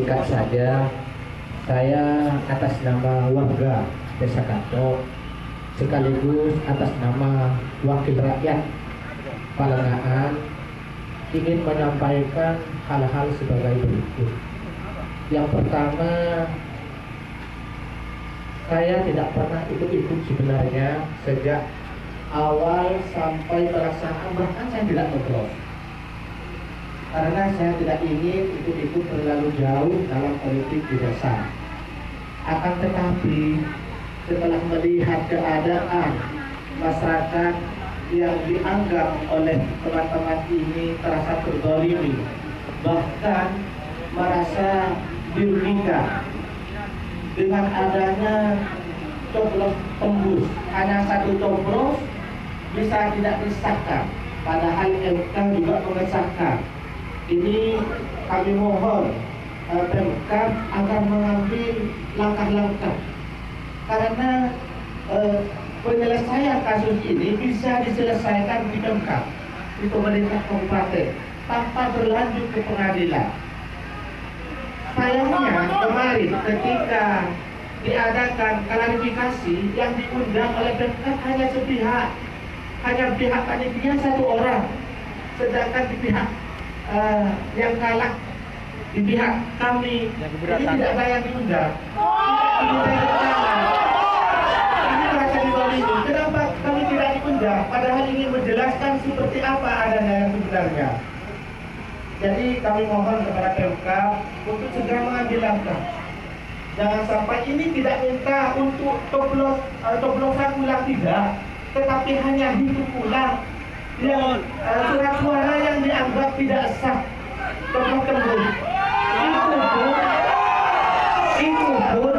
singkat saja, saya atas nama warga Desa Kanto sekaligus atas nama wakil rakyat Palengahan ingin menyampaikan hal-hal sebagai berikut. Yang pertama, saya tidak pernah ikut sebenarnya sejak awal sampai pelaksanaan, bahkan saya tidak coblos. Karena saya tidak ingin ikut terlalu jauh dalam politik di desa. Akan tetapi setelah melihat keadaan masyarakat yang dianggap oleh teman-teman ini terasa terzalimi, bahkan merasa dirugikan dengan adanya coblos tembus, hanya satu coblos bisa tidak disahkan, padahal MK juga mengesahkan. Ini kami mohon Pemkab agar mengambil langkah-langkah, karena penyelesaian kasus ini bisa diselesaikan di Pemkab, di pemerintah kabupaten, tanpa berlanjut ke pengadilan. Sayangnya kemarin ketika diadakan klarifikasi yang diundang oleh Pemkab hanya sepihak, hanya pihak panitia satu orang, sedangkan di pihak yang kalah, di pihak kami ini tidak ada yang diundang. Ini merasa dizalimi. Kenapa kami tidak diundang? Padahal ingin menjelaskan seperti apa adanya yang sebenarnya. Jadi kami mohon kepada Pemkab untuk segera mengambil langkah. Jangan sampai ini tidak minta untuk coblosan ulang, tidak, tetapi hanya hitung ulang yang surat suara yang dianggap tidak sah, coblos tembus. Itu pun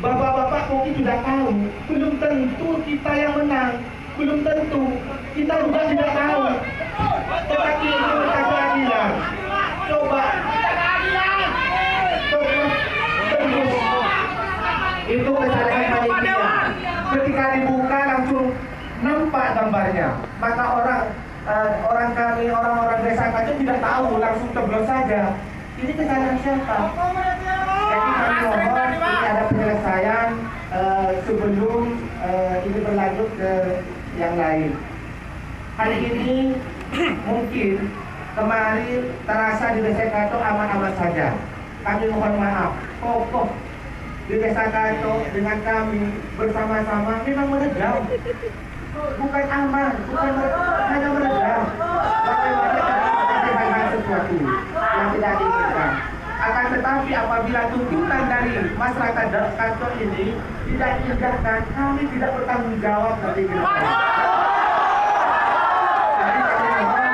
bapak-bapak mungkin sudah tahu, belum tentu kita yang menang, belum tentu, kita juga tidak tahu. Tetapi itu kita keadilan. Coba tembus. Itu kesalahan panitia. Ketika dibuka langsung nampak gambarnya, maka orang kami, orang-orang desa Kanto tidak tahu, langsung coblos saja. Ini kesalahan siapa? Jadi kami mohon ini ada penyelesaian sebelum ini berlanjut ke yang lain. Hari ini mungkin kemarin terasa di Desa Kanto aman-aman saja. Kami mohon maaf, pokok di Desa Kanto dengan kami bersama-sama memang meredam. Bukan aman, hanya meredam. Bagaimana sesuatu yang tidak diinginkan. Akan tetapi apabila tuntutan dari masyarakat Kanto ini tidak diindahkan, kami tidak bertanggung jawab nanti ke depan. Jadi kami mohon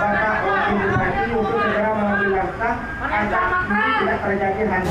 Bapak Wakil Bupati untuk segera mengambil langkah agar ini tidak terjadi hal